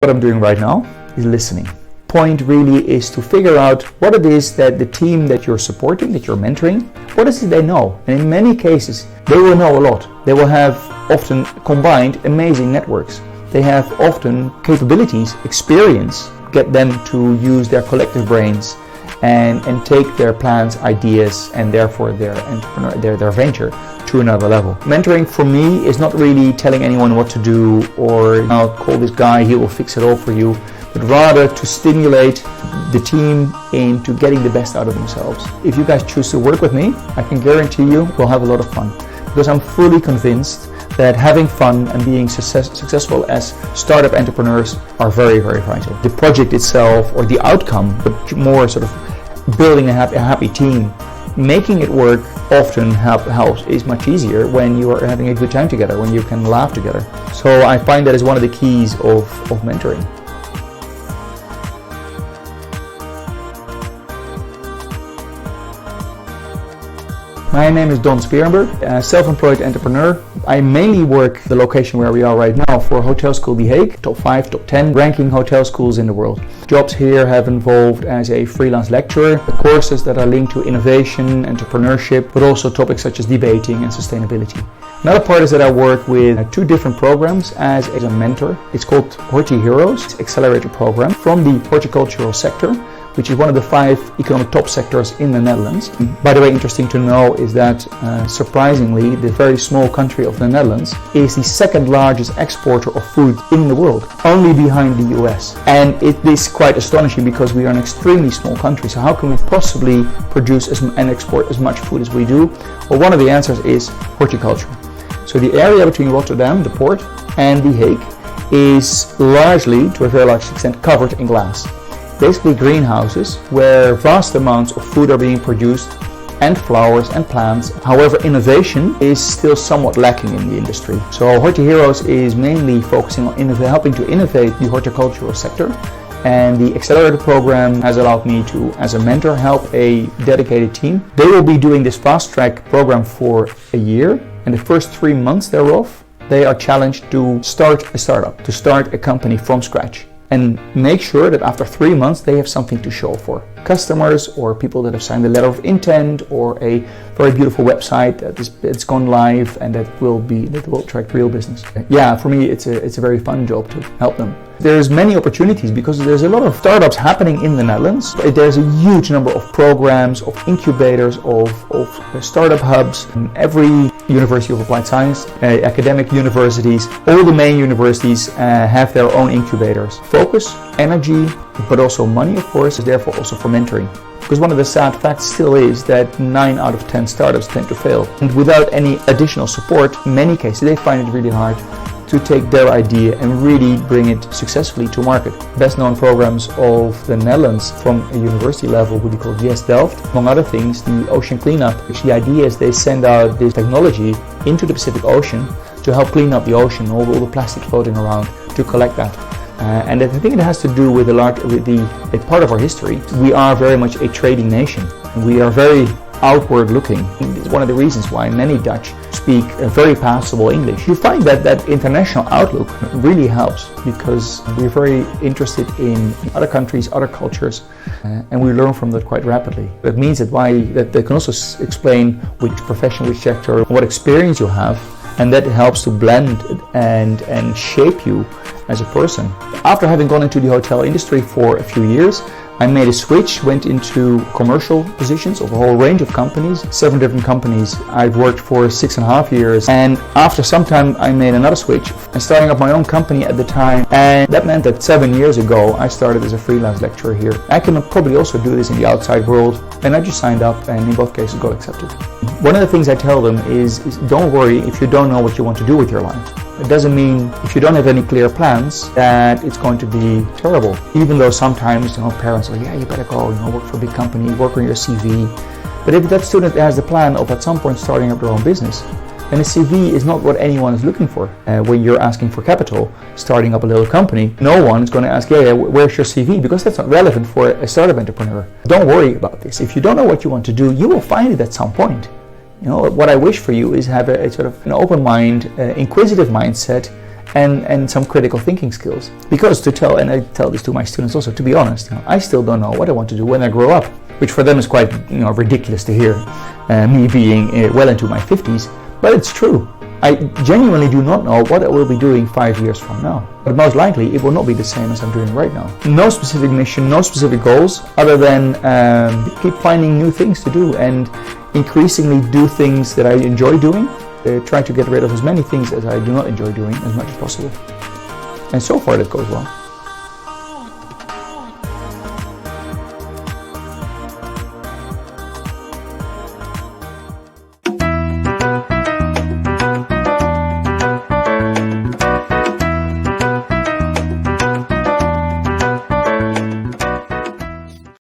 What I'm doing right now is listening. Point really is to figure out what it is that the team that you're supporting, that you're mentoring, what is it they know? And in many cases, they will know a lot. They will have often combined amazing networks. They have often capabilities, experience, get them to use their collective brains and take their plans, ideas, and therefore their venture to another level. Mentoring for me is not really telling anyone what to do or call this guy, he will fix it all for you, but rather to stimulate the team into getting the best out of themselves. If you guys choose to work with me, I can guarantee you we'll have a lot of fun, because I'm fully convinced that having fun and being successful as startup entrepreneurs are very, very vital. The project itself or the outcome, but more sort of building a happy team, making it work often helps is much easier when you are having a good time together, when you can laugh together. So I find that is one of the keys of mentoring. My name is Don Sperenberg, a self-employed entrepreneur. I mainly work the location where we are right now for Hotel School The Hague, top 5, top 10 ranking hotel schools in the world. Jobs here have involved as a freelance lecturer, courses that are linked to innovation, entrepreneurship, but also topics such as debating and sustainability. Another part is that I work with 2 different programs as a mentor. It's called Hortiheroes, accelerator program from the horticultural sector, which is one of the 5 economic top sectors in the Netherlands. By the way, interesting to know is that surprisingly, the very small country of the Netherlands is the 2nd largest exporter of food in the world, only behind the US. And it is quite astonishing because we are an extremely small country. So how can we possibly produce and export as much food as we do? Well, one of the answers is horticulture. So the area between Rotterdam, the port, and The Hague is largely, to a very large extent, covered in glass. Basically greenhouses where vast amounts of food are being produced, and flowers and plants. However, innovation is still somewhat lacking in the industry. So Hortiheroes is mainly focusing on helping to innovate the horticultural sector, and the accelerator program has allowed me to, as a mentor, help a dedicated team. They will be doing this fast track program for a year, and the first 3 months thereof, they are challenged to start a startup, to start a company from scratch, and make sure that after 3 months they have something to show for customers or people that have signed a letter of intent or a very beautiful website that's gone live and that will attract real business. Yeah, for me it's a very fun job to help them. There's many opportunities because there's a lot of startups happening in the Netherlands. There's a huge number of programs, of incubators, of startup hubs. Every University of Applied Science, academic universities, all the main universities have their own incubators. Focus, energy, but also money, of course, is therefore also for mentoring. Because one of the sad facts still is that 9 out of 10 startups tend to fail. And without any additional support, in many cases, they find it really hard to take their idea and really bring it successfully to market. Best known programs of the Netherlands from a university level would be called Delft. Among other things, the ocean cleanup, which the idea is they send out this technology into the Pacific Ocean to help clean up the ocean, all the plastic floating around, to collect that. And I think it has to do with a part of our history. We are very much a trading nation. We are very outward looking. It's one of the reasons why many Dutch speak a very passable English. You find that international outlook really helps because we're very interested in other countries, other cultures, and we learn from that quite rapidly. That means that they can also explain which profession, which sector, what experience you have, and that helps to blend and shape you as a person. After having gone into the hotel industry for a few years, I made a switch, went into commercial positions of a whole range of companies, 7 different companies. I've worked for 6.5 years, and after some time I made another switch and starting up my own company at the time, and that meant that 7 years ago I started as a freelance lecturer here. I can probably also do this in the outside world, and I just signed up and in both cases got accepted. One of the things I tell them is don't worry if you don't know what you want to do with your life. It doesn't mean if you don't have any clear plans that it's going to be terrible. Even though sometimes parents are, yeah, you better go, work for a big company, work on your CV. But if that student has the plan of at some point starting up their own business, then a CV is not what anyone is looking for. When you're asking for capital, starting up a little company, no one is going to ask, yeah, where's your CV? Because that's not relevant for a startup entrepreneur. Don't worry about this. If you don't know what you want to do, you will find it at some point. What I wish for you is have a sort of an open mind, inquisitive mindset, and some critical thinking skills. Because and I tell this to my students also, to be honest, I still don't know what I want to do when I grow up, which for them is quite ridiculous to hear, me being well into my 50s, but it's true. I genuinely do not know what I will be doing 5 years from now. But most likely it will not be the same as I'm doing right now. No specific mission, no specific goals, other than keep finding new things to do and increasingly do things that I enjoy doing. Try to get rid of as many things as I do not enjoy doing as much as possible. And so far that goes well.